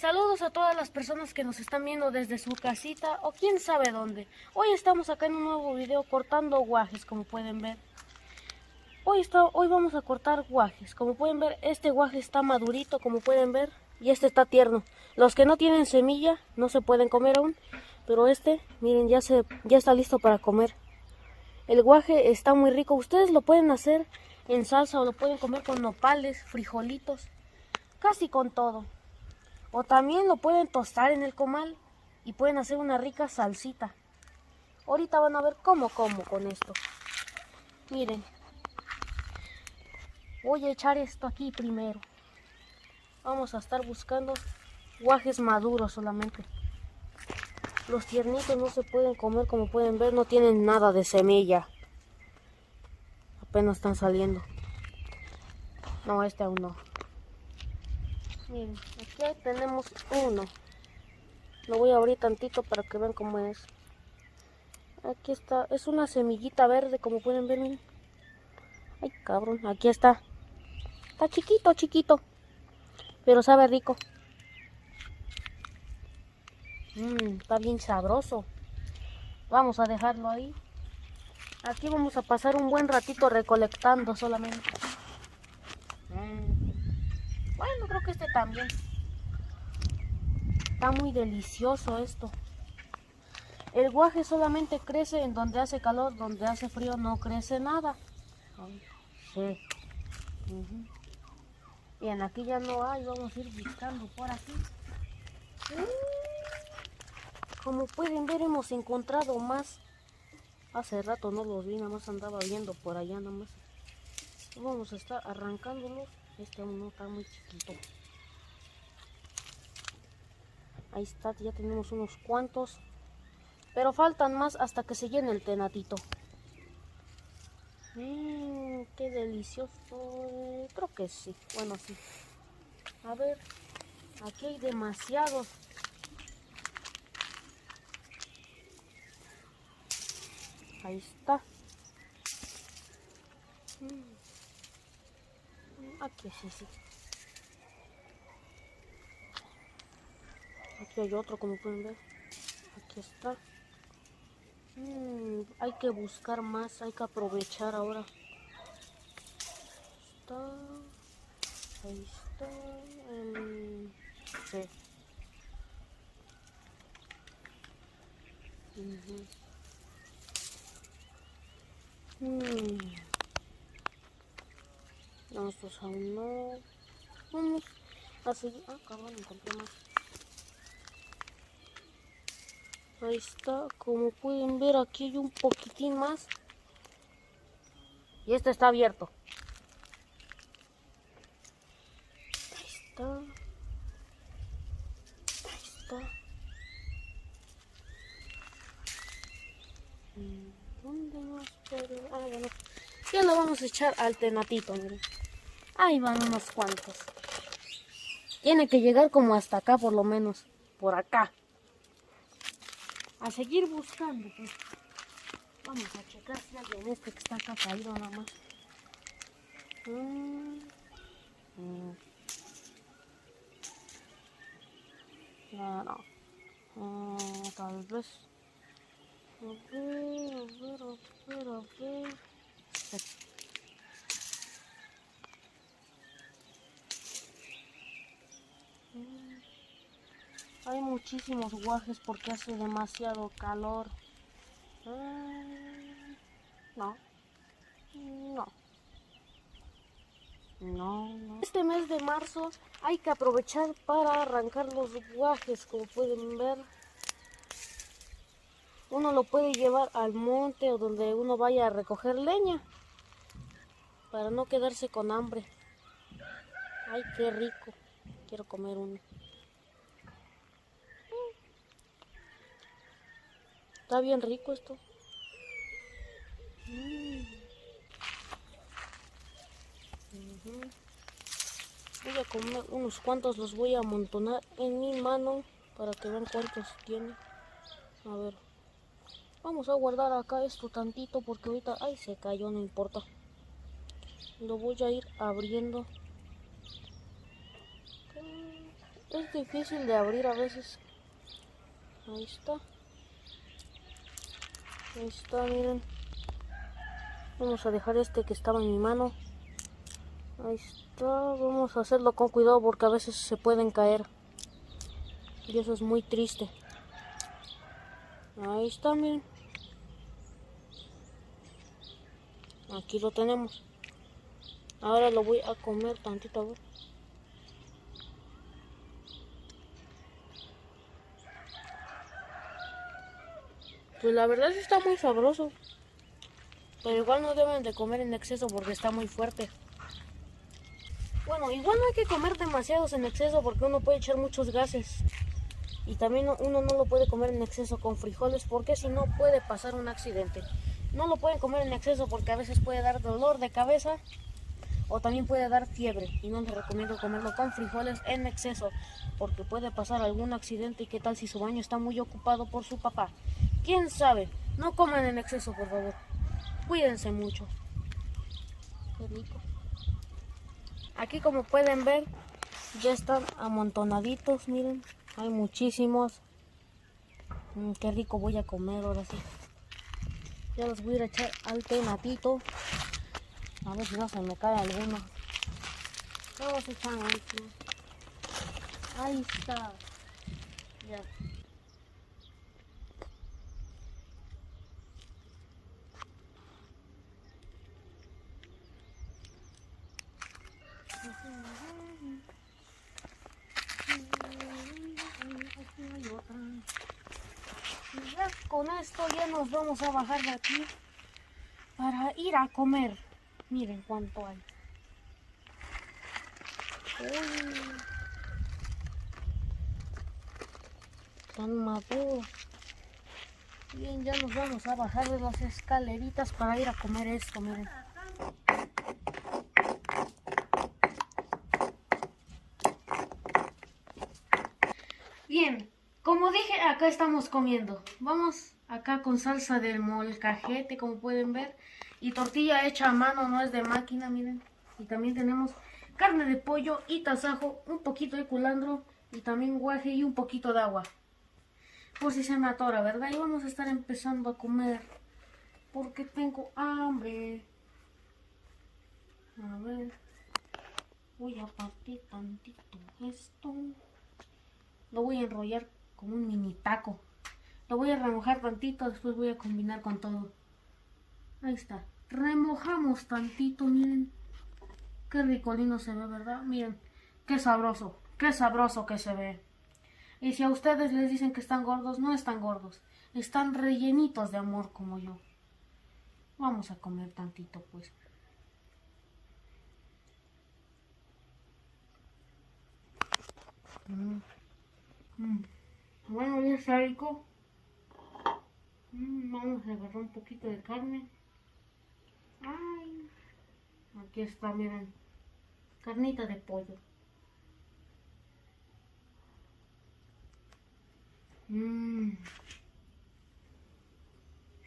Saludos a todas las personas que nos están viendo desde su casita o quién sabe dónde. Hoy estamos acá en un nuevo video cortando guajes, como pueden ver. Hoy vamos a cortar guajes. Como pueden ver, este guaje está madurito, como pueden ver, y este está tierno. Los que no tienen semilla no se pueden comer aún, pero este, miren, ya está listo para comer. El guaje está muy rico. Ustedes lo pueden hacer en salsa o lo pueden comer con nopales, frijolitos, casi con todo. O también lo pueden tostar en el comal y pueden hacer una rica salsita. Ahorita van a ver cómo como con esto. Miren, voy a echar esto aquí primero. Vamos a estar buscando guajes maduros solamente. Los tiernitos no se pueden comer, como pueden ver, no tienen nada de semilla. Apenas están saliendo. No, este aún no. Miren, aquí tenemos uno. Lo voy a abrir tantito para que vean cómo es. Aquí está, es una semillita verde, como pueden ver, miren. Ay, cabrón, aquí está. Está chiquito, chiquito. Pero sabe rico. Está bien sabroso. Vamos a dejarlo ahí. Aquí vamos a pasar un buen ratito recolectando solamente. Bueno, creo que este también. Está muy delicioso esto. El guaje solamente crece en donde hace calor, donde hace frío no crece nada. Sí. Bien, aquí ya no hay, vamos a ir buscando por aquí. Como pueden ver, hemos encontrado más. Hace rato no los vi, nada más andaba viendo por allá nada más. Vamos a estar arrancándolos. Este aún no está muy chiquito. Ahí está, ya tenemos unos cuantos. Pero faltan más hasta que se llene el tenatito. Qué delicioso. Creo que sí. Bueno, sí. A ver, aquí hay demasiados. Ahí está. Aquí sí. Aquí hay otro, como pueden ver. Aquí está. Hay que buscar más, hay que aprovechar ahora. Ahí está. Sí. No, estos aún no. Vamos a seguir. Ah, cabrón, encontré más. Ahí está, como pueden ver, aquí hay un poquitín más. Y este está abierto. Ahí está. Ahí está. ¿Dónde más? Bueno. Ya lo vamos a echar al tenatito, miren. Ahí van unos cuantos. Tiene que llegar como hasta acá, por lo menos. Por acá. A seguir buscando, pues. Vamos a checar si hay en este que está acá caído nada más. No. Tal vez. A ver. Hay muchísimos guajes porque hace demasiado calor. No. Este mes de marzo hay que aprovechar para arrancar los guajes, como pueden ver. Uno lo puede llevar al monte o donde uno vaya a recoger leña para no quedarse con hambre. Ay, qué rico. Quiero comer uno. Está bien rico esto. Voy a comer unos cuantos, los voy a amontonar en mi mano para que vean cuántos tiene. A ver, vamos a guardar acá esto tantito porque ahorita, ay, se cayó, no importa. Lo voy a ir abriendo. Es difícil de abrir a veces. Ahí está. Ahí está, miren. Vamos a dejar este que estaba en mi mano. Ahí está. Vamos a hacerlo con cuidado porque a veces se pueden caer. Y eso es muy triste. Ahí está, miren. Aquí lo tenemos. Ahora lo voy a comer tantito, a ver. Pues la verdad sí está muy sabroso. Pero igual no deben de comer en exceso porque está muy fuerte. Bueno, igual no hay que comer demasiados en exceso porque uno puede echar muchos gases. Y también uno no lo puede comer en exceso con frijoles porque si no puede pasar un accidente. No lo pueden comer en exceso porque a veces puede dar dolor de cabeza o también puede dar fiebre. Y no les recomiendo comerlo con frijoles en exceso porque puede pasar algún accidente. ¿Y qué tal si su baño está muy ocupado por su papá? ¿Quién sabe? No coman en exceso, por favor. Cuídense mucho. Qué rico. Aquí, como pueden ver, ya están amontonaditos, miren. Hay muchísimos. Qué rico voy a comer ahora sí. Ya los voy a ir a echar al tenatito. A ver si no se me cae alguno. Vamos a echar aquí. Ahí está. Ya. Y ya con esto ya nos vamos a bajar de aquí para ir a comer. Miren cuánto hay. Uy, tan maduros. Bien, ya nos vamos a bajar de las escaleritas para ir a comer esto, miren. Bien, como dije, acá estamos comiendo. Vamos acá con salsa del molcajete, como pueden ver. Y tortilla hecha a mano, no es de máquina, miren. Y también tenemos carne de pollo y tasajo, un poquito de culantro y también guaje y un poquito de agua. Por si se me atora, ¿verdad? Y vamos a estar empezando a comer porque tengo hambre. A ver, voy a partir tantito esto. Lo voy a enrollar como un mini taco. Lo voy a remojar tantito, después voy a combinar con todo. Ahí está. Remojamos tantito, miren. Qué ricolino se ve, ¿verdad? Miren, qué sabroso que se ve. Y si a ustedes les dicen que están gordos, no están gordos. Están rellenitos de amor como yo. Vamos a comer tantito, pues. Bueno, ya está rico. Vamos a agarrar un poquito de carne. Ay, aquí está, miren. Carnita de pollo.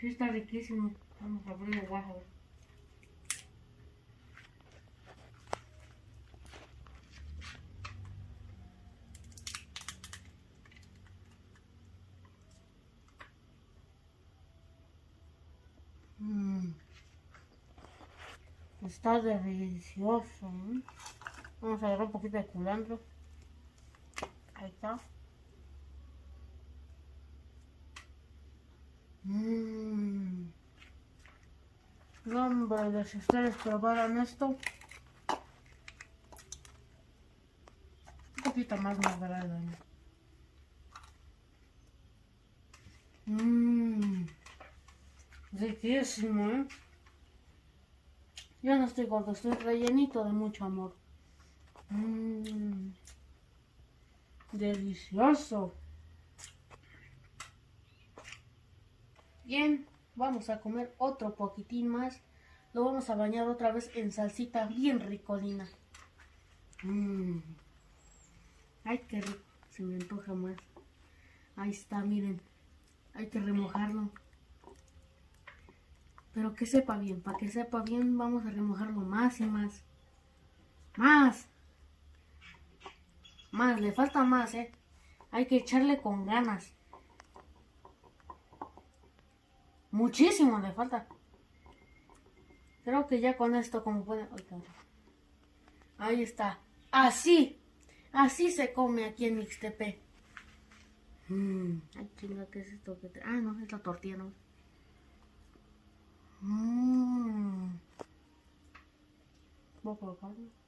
Sí está riquísimo. Vamos a abrir el guajo. Está delicioso, ¿eh? Vamos a agarrar un poquito de culantro. Ahí está. No, hombre, si ustedes probaran esto, un poquito más moderado. Riquísimo, ¿eh? Yo no estoy gordo, estoy rellenito de mucho amor. Delicioso. Bien, vamos a comer otro poquitín más. Lo vamos a bañar otra vez en salsita bien ricolina. Ay, qué rico, se me antoja más. Ahí está, miren. Hay que remojarlo. Pero que sepa bien, para que sepa bien vamos a remojarlo más y más. ¡Más! Más, le falta más, Hay que echarle con ganas. Muchísimo le falta. Creo que ya con esto como pueden... Ahí está. Así. Así se come aquí en Mixtepec. Ay, chinga, ¿qué es esto? Ah, no, es la tortilla, ¿no? Voy a colocarlo.